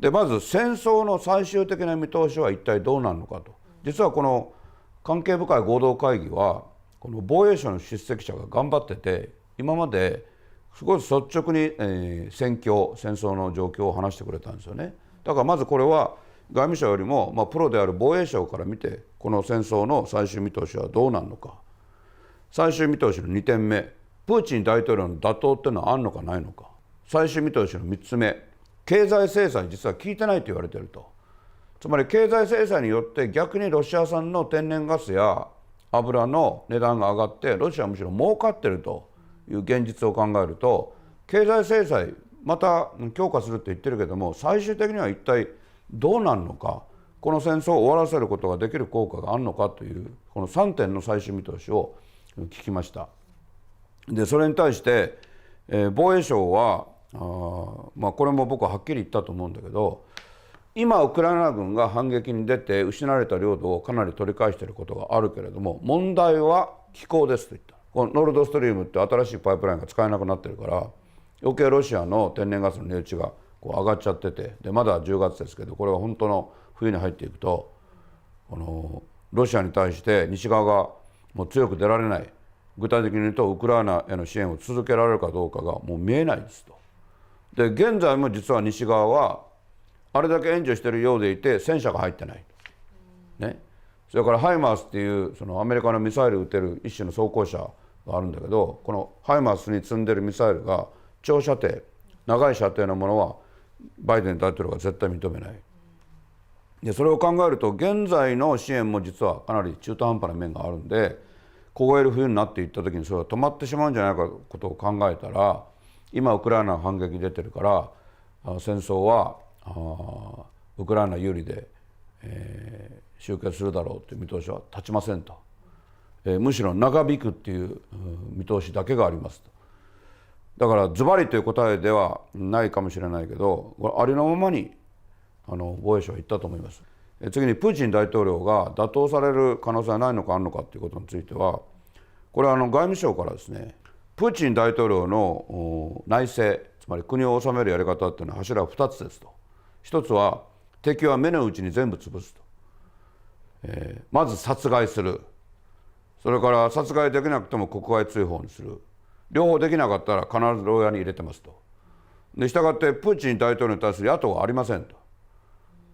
でまず戦争の最終的な見通しは一体どうなるのかと。実はこの関係深い合同会議はこの防衛省の出席者が頑張ってて、今まですごい率直に、戦争の状況を話してくれたんですよね。だからまずこれは外務省よりも、プロである防衛省から見てこの戦争の最終見通しはどうなるのか。最終見通しの2点目、プーチン大統領の打倒っていうのはあるのかないのか。最終見通しの3つ目、経済制裁実は効いてないと言われていると。つまり経済制裁によって逆にロシア産の天然ガスや油の値段が上がってロシアはむしろ儲かっているという現実を考えると、経済制裁また強化するって言ってるけども、最終的には一体どうなるのか、この戦争を終わらせることができる効果があるのかというこの3点の最終見通しを聞きました。でそれに対して、防衛省はこれも僕ははっきり言ったと思うんだけど、今ウクライナ軍が反撃に出て失われた領土をかなり取り返していることがあるけれども、問題は気候ですと言った。このノルドストリームって新しいパイプラインが使えなくなってるから、余計ロシアの天然ガスの値打ちが上がっちゃってて、でまだ10月ですけど、これは本当の冬に入っていくとこのロシアに対して西側がもう強く出られない、具体的に言うとウクライナへの支援を続けられるかどうかがもう見えないですと。で現在も実は西側はあれだけ援助しているようでいて戦車が入ってない、ね、それからハイマースっていうそのアメリカのミサイル撃てる一種の装甲車があるんだけど、このハイマースに積んでるミサイルが長射程長い射程のものはバイデン大統領が絶対認めない。でそれを考えると現在の支援も実はかなり中途半端な面があるんで、凍える冬になっていった時にそれは止まってしまうんじゃないかということを考えたら、今ウクライナの反撃出てるから戦争はウクライナ有利で、終結するだろうという見通しは立ちませんと、むしろ長引くっていう見通しだけがありますと。だからズバリという答えではないかもしれないけど、これありのままに防衛省は言ったと思います。次にプーチン大統領が打倒される可能性はないのかあるのかということについては、これは外務省からですね、プーチン大統領の内政、つまり国を治めるやり方っていうのは柱は2つですと。1つは敵は目の内に全部潰すと、まず殺害する、それから殺害できなくても国外追放にする、両方できなかったら必ず牢屋に入れてますと。でしたがってプーチン大統領に対する野党はありませんと。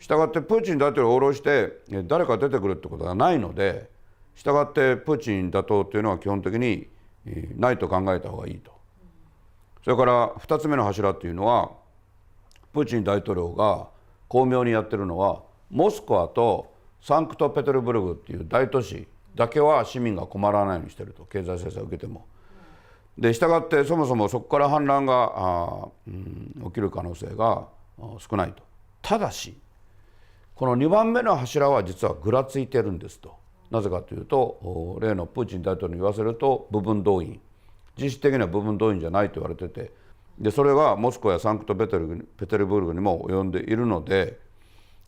したがってプーチン大統領を下ろして誰か出てくるってことがないので、したがってプーチン打倒っていうのは基本的にないと考えた方がいいと。それから2つ目の柱っていうのは、プーチン大統領が巧妙にやってるのは、モスクワとサンクトペテルブルグっていう大都市だけは市民が困らないようにしてると、経済制裁を受けても。でしたがってそもそもそこから反乱が起きる可能性が少ないと。ただしこの2番目の柱は実はぐらついてるんですと。なぜかというと、例のプーチン大統領に言わせると部分動員、実質的には部分動員じゃないと言われてて、でそれがモスクワやサンクトペテルブルグにも及んでいるので、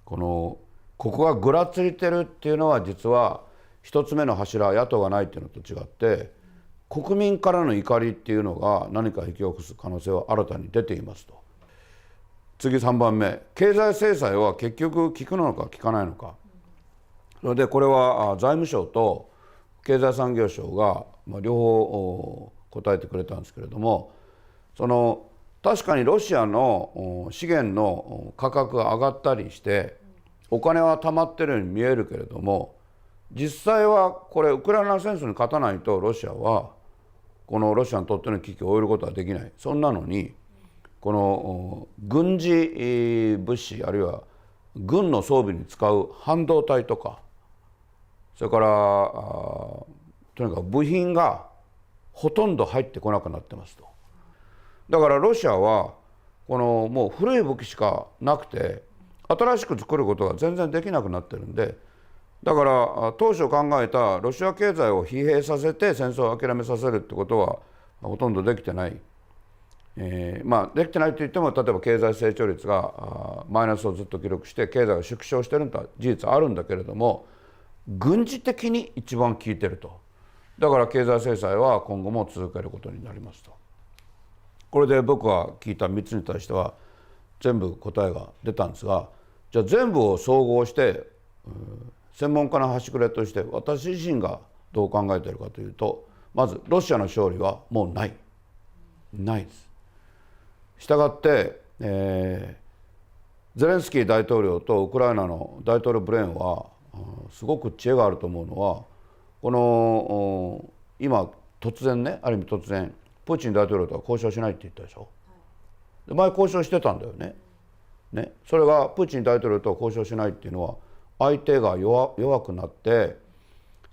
ここがぐらついてるっていうのは実は1つ目の柱、野党がないっていうのと違って、国民からの怒りっていうのが何か引き起こす可能性は新たに出ていますと。次3番目、経済制裁は結局効くのか効かないのか。それでこれは財務省と経済産業省が両方答えてくれたんですけれども、確かにロシアの資源の価格が上がったりしてお金は貯まってるように見えるけれども、実際はこれウクライナ戦争に勝たないとロシアはこのロシアにとっての危機を終えることはできない。そんなのにこの軍事物資あるいは軍の装備に使う半導体とか、それからとにかく部品がほとんど入ってこなくなってますと。だからロシアはもう古い武器しかなくて新しく作ることが全然できなくなってるんで、だから当初考えたロシア経済を疲弊させて戦争を諦めさせるってことはほとんどできてない。できてないと言っても、例えば経済成長率がマイナスをずっと記録して経済が縮小してるのは事実あるんだけれども、軍事的に一番効いてると。だから経済制裁は今後も続けることになりますと。これで僕が聞いた3つに対しては全部答えが出たんですが、じゃあ全部を総合して、専門家の端くれとして私自身がどう考えているかというと、まずロシアの勝利はもうないです。したがって、ゼレンスキー大統領とウクライナの大統領ブレーンはすごく知恵があると思うのは、この今突然ね、ある意味突然プーチン大統領とは交渉しないって言ったでしょ。で前交渉してたんだよね。それがプーチン大統領とは交渉しないっていうのは、相手が弱くなって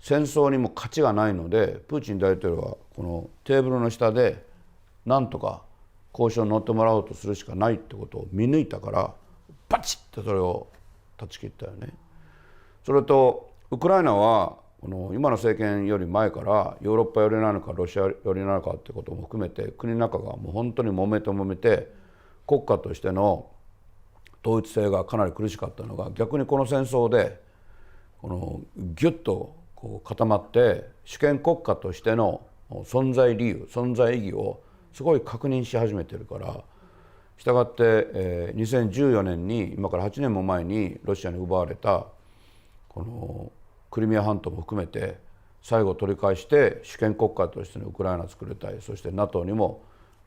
戦争にも勝ちがないので、プーチン大統領はこのテーブルの下でなんとか交渉に乗ってもらおうとするしかないってことを見抜いたから、バチッとそれを断ち切ったよね。それとウクライナはこの今の政権より前からヨーロッパ寄りなのかロシア寄りなのかってことも含めて、国の中がもう本当に揉めて国家としての統一性がかなり苦しかったのが、逆にこの戦争でこのギュッとこう固まって主権国家としての存在理由、存在意義をすごい確認し始めてるから、したがって、2014年に今から8年も前にロシアに奪われたこのクリミア半島も含めて最後取り返して主権国家としてのウクライナを作りたい、そして NATO にも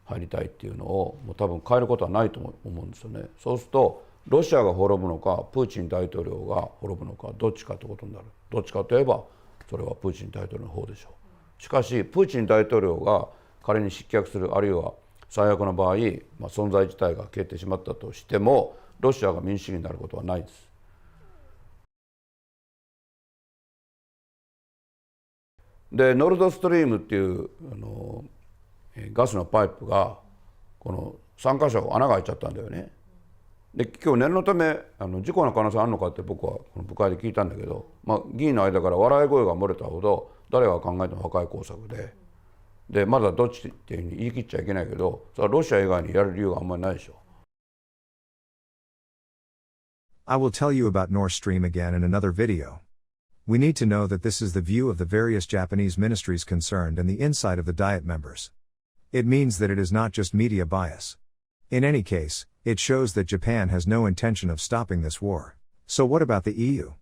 入りたいっていうのをもう多分変えることはないと思うんですよね。そうするとロシアが滅ぶのかプーチン大統領が滅ぶのか、どっちかということになる。どっちかといえばそれはプーチン大統領の方でしょう。しかしプーチン大統領が仮に失脚する、あるいは最悪の場合、存在自体が消えてしまったとしてもロシアが民主主義になることはないです。でノルドストリームっていうガスのパイプがこの3か所穴が開いちゃったんだよね。で今日念のため事故の可能性あるのかって僕はこの部会で聞いたんだけど、議員の間から笑い声が漏れたほど誰が考えても破壊工作でまだどっちっていうふうに言い切っちゃいけないけど、それはロシア以外にやる理由があんまりないでしょ。I will tell you about Nord Stream again in another video. We need to know that this is the view of the various Japanese ministries concerned and the insight of the Diet members. It means that it is not just media bias. In any case, it shows that Japan has no intention of stopping this war. So what about the EU?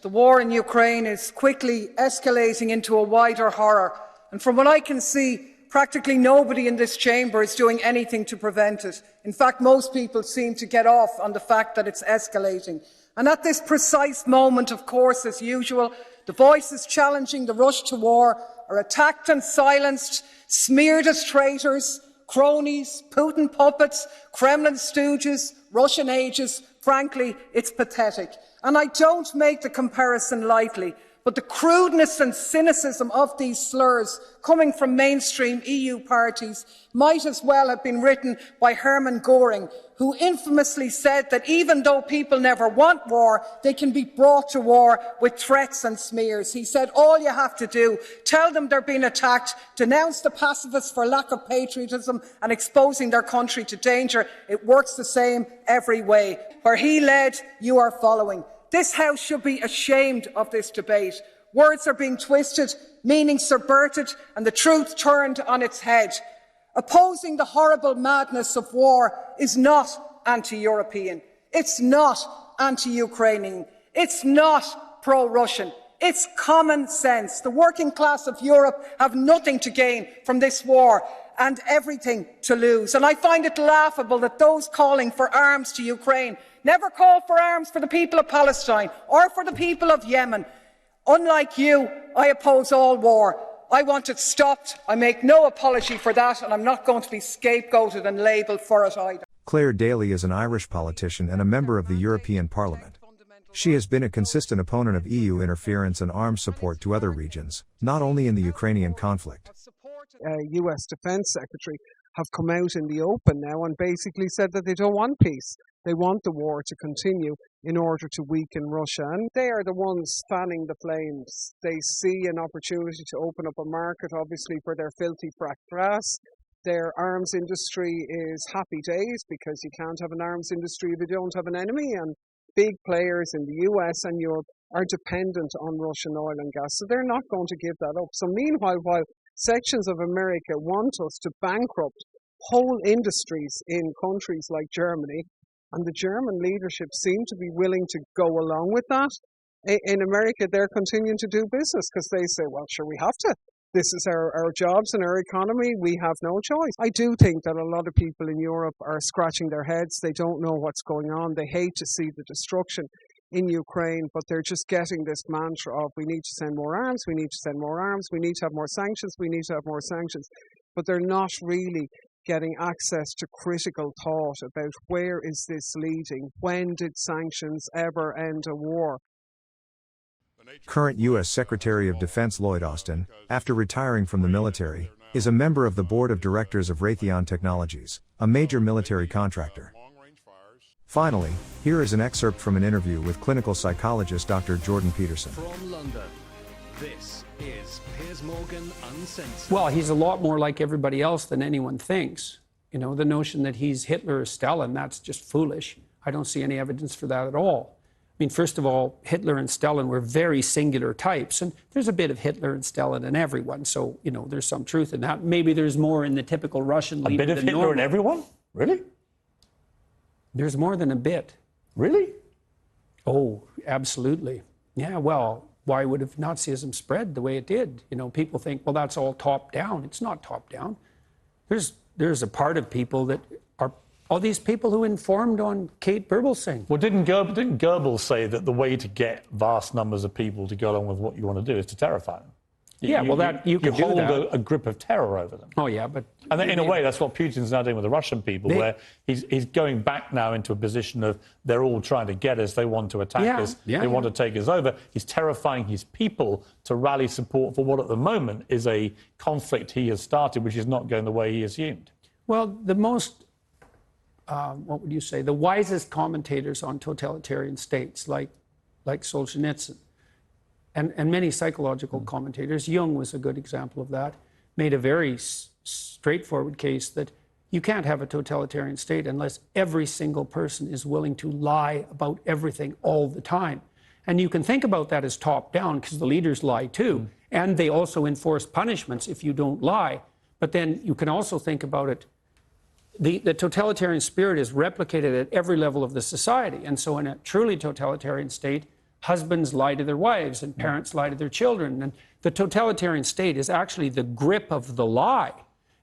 The war in Ukraine is quickly escalating into a wider horror, and from what I can see, practically nobody in this chamber is doing anything to prevent it. In fact, most people seem to get off on the fact that it's escalating. And at this precise moment, of course, as usual, the voices challenging the rush to war are attacked and silenced, smeared as traitors, cronies, Putin puppets, Kremlin stooges, Russian ages. Frankly, it's pathetic. And I don't make the comparison lightly, but the crudeness and cynicism of these slurs coming from mainstream EU parties might as well have been written by Hermann Göring, who infamously said that even though people never want war, they can be brought to war with threats and smears. He said, all you have to do, tell them they're being attacked, denounce the pacifists for lack of patriotism and exposing their country to danger. It works the same every way. Where he led, you are following. This House should be ashamed of this debate. Words are being twisted, meaning subverted, and the truth turned on its head. Opposing the horrible madness of war is not anti-European. It's not anti-Ukrainian. It's not pro-Russian. It's common sense. The working class of Europe have nothing to gain from this war and everything to lose. And I find it laughable that those calling for arms to Ukraine never call for arms for the people of Palestine or for the people of Yemen. Unlike you, I oppose all war. I want it stopped. I make no apology for that, and I'm not going to be scapegoated and labelled for it either. Claire Daly is an Irish politician and a member of the European Parliament. She has been a consistent opponent of EU interference and arms support to other regions, not only in the Ukrainian conflict. US Defence Secretary have come out in the open now and basically said that they don't want peace. They want the war to continue in order to weaken Russia. And they are the ones fanning the flames. They see an opportunity to open up a market, obviously, for their filthy fracked gas. Their arms industry is happy days because you can't have an arms industry if you don't have an enemy. And big players in the US and Europe are dependent on Russian oil and gas. So they're not going to give that up. So meanwhile, while sections of America want us to bankrupt whole industries in countries like Germany, and the German leadership seem to be willing to go along with that. In America, they're continuing to do business because they say, well, sure, we have to. This is our jobs and our economy. We have no choice. I do think that a lot of people in Europe are scratching their heads. They don't know what's going on. They hate to see the destruction in Ukraine, but they're just getting this mantra of we need to send more arms, we need to send more arms, we need to have more sanctions, we need to have more sanctions. But they're not really getting access to critical thought about where is this leading? When did sanctions ever end a war? Current U.S. Secretary of Defense Lloyd Austin, after retiring from the military, is a member of the board of directors of Raytheon Technologies, a major military contractor. Finally, here is an excerpt from an interview with clinical psychologist Dr. Jordan Peterson. From London, this is Piers Morgan Uncensored. Well, he's a lot more like everybody else than anyone thinks. You know, the notion that he's Hitler or Stalin, that's just foolish. I don't see any evidence for that at all. I mean, first of all, Hitler and Stalin were very singular types, and there's a bit of Hitler and Stalin in everyone, so, you know, there's some truth in that. Maybe there's more in the typical Russian leader than normal. A bit of Hitler normal. in everyone? Really? There's more than a bit. Really? Oh, absolutely. Yeah, well, why would have Nazism spread the way it did? You know, people think, well, that's all top down. It's not top down. There's a part of people that are all these people who informed on Kate Berbalsing. Well, didn't Goebbels say that the way to get vast numbers of people to go along with what you want to do is to terrify them? You can do that. hold a grip of terror over them. Oh, yeah, but... And in a way, that's what Putin's now doing with the Russian people, where he's going back now into a position of they're all trying to get us, they want to attack us, they want to take us over. He's terrifying his people to rally support for what at the moment is a conflict he has started, which is not going the way he assumed. Well, the most, what would you say, the wisest commentators on totalitarian states, like Solzhenitsyn, and many psychological commentators, Jung was a good example of that, made a very straightforward case that you can't have a totalitarian state unless every single person is willing to lie about everything all the time. And you can think about that as top down because the leaders lie too. And they also enforce punishments if you don't lie. But then you can also think about it. The totalitarian spirit is replicated at every level of the society. And so in a truly totalitarian state, husbands lie to their wives and parents lie to their children. And the totalitarian state is actually the grip of the lie.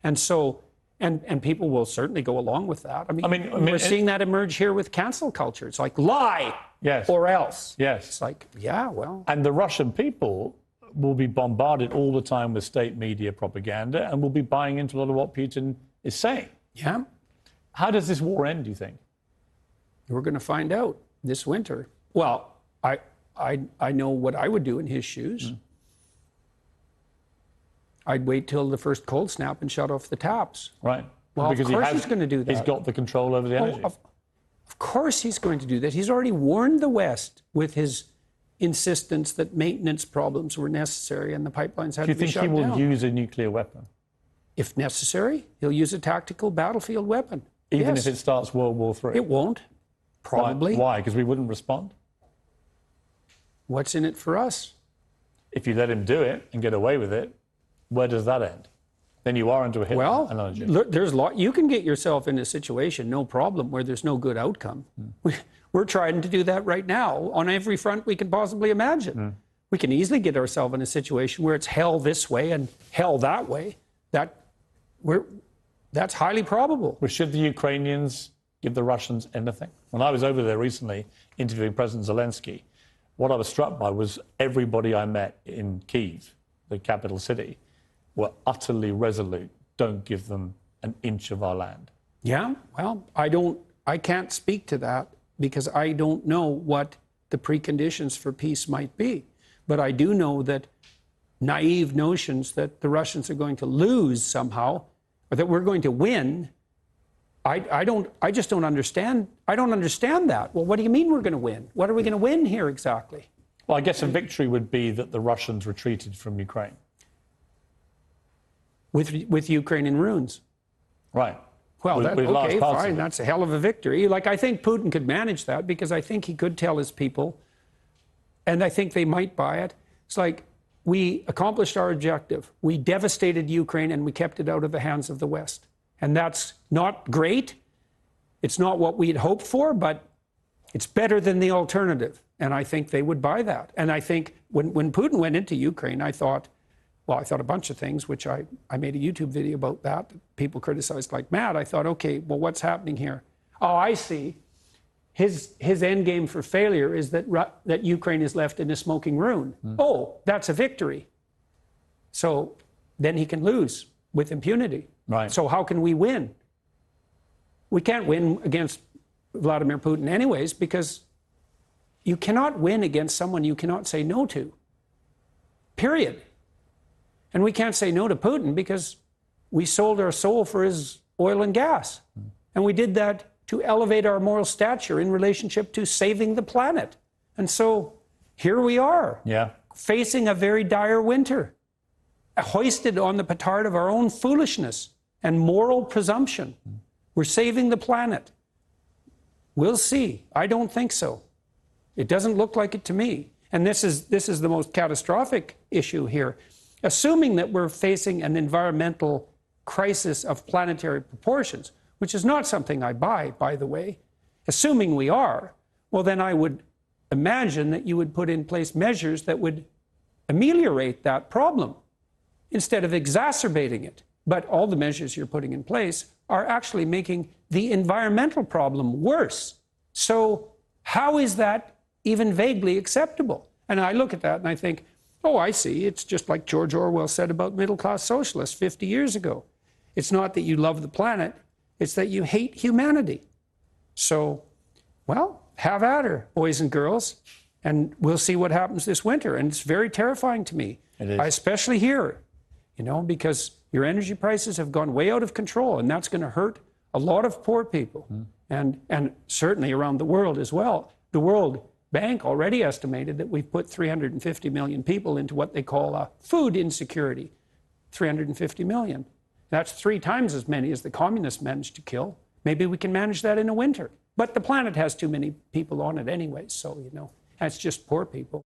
And so, and people will certainly go along with that. I mean we're seeing that emerge here with cancel culture. It's like lie or else. Yes. It's like, yeah, well. And the Russian people will be bombarded all the time with state media propaganda and will be buying into a lot of what Putin is saying. Yeah. How does this war end, do you think? We're going to find out this winter. Well, I know what I would do in his shoes. I'd wait till the first cold snap and shut off the taps. Right. Well, because of course he's going to do that. He's got the control over the energy. Of course he's going to do that. He's already warned the West with his insistence that maintenance problems were necessary and the pipelines had to be shut down. Do you think he will use a nuclear weapon? If necessary, he'll use a tactical battlefield weapon. Even if it starts World War III? It won't. Probably. Why? Because we wouldn't respond? What's in it for us? If you let him do it and get away with it, where does that end? Then you are into a Hitler analogy. There's you can get yourself in a situation, no problem, where there's no good outcome. We're trying to do that right now on every front we can possibly imagine. We can easily get ourselves in a situation where it's hell this way and hell that way. That's highly probable. But should the Ukrainians give the Russians anything? When I was over there recently interviewing President Zelensky, what I was struck by was everybody I met in Kyiv, the capital city, were utterly resolute. Don't give them an inch of our land. Yeah, well, I can't speak to that because I don't know what the preconditions for peace might be. But I do know that naive notions that the Russians are going to lose somehow, or that we're going to win, I just don't understand. I don't understand that. Well, what do you mean we're going to win? What are we going to win here exactly? Well, I guess a victory would be that the Russians retreated from Ukraine. With Ukraine in ruins. Right. Well, okay, fine. That's a hell of a victory. Like, I think Putin could manage that because I think he could tell his people, and I think they might buy it. It's like, we accomplished our objective. We devastated Ukraine and we kept it out of the hands of the West. And that's not great. It's not what we'd hoped for, but it's better than the alternative. And I think they would buy that. And I think when Putin went into Ukraine, I thought a bunch of things, which I made a YouTube video about that. People criticized like mad. I thought, okay, well, what's happening here? Oh, I see. His end game for failure is that Ukraine is left in a smoking ruin. Oh, that's a victory. So then he can lose with impunity. Right. So how can we win? We can't win against Vladimir Putin anyways, because you cannot win against someone you cannot say no to. Period. And we can't say no to Putin because we sold our soul for his oil and gas. And we did that to elevate our moral stature in relationship to saving the planet. And so here we are, facing a very dire winter, hoisted on the petard of our own foolishness and moral presumption. We're saving the planet. We'll see. I don't think so. It doesn't look like it to me. And this is the most catastrophic issue here. Assuming that we're facing an environmental crisis of planetary proportions, which is not something I buy, by the way, assuming we are, well, then I would imagine that you would put in place measures that would ameliorate that problem instead of exacerbating it. But all the measures you're putting in place are actually making the environmental problem worse. So how is that even vaguely acceptable? And I look at that and I think, oh, I see. It's just like George Orwell said about middle-class socialists 50 years ago. It's not that you love the planet, it's that you hate humanity. So, well, have at her, boys and girls, and we'll see what happens this winter. And it's very terrifying to me. It is. I especially here, because your energy prices have gone way out of control, and that's going to hurt a lot of poor people, and certainly around the world as well. The World Bank already estimated that we've put 350 million people into what they call food insecurity. 350 million. That's 3 times as many as the communists managed to kill. Maybe we can manage that in a winter. But the planet has too many people on it anyway, so, that's just poor people.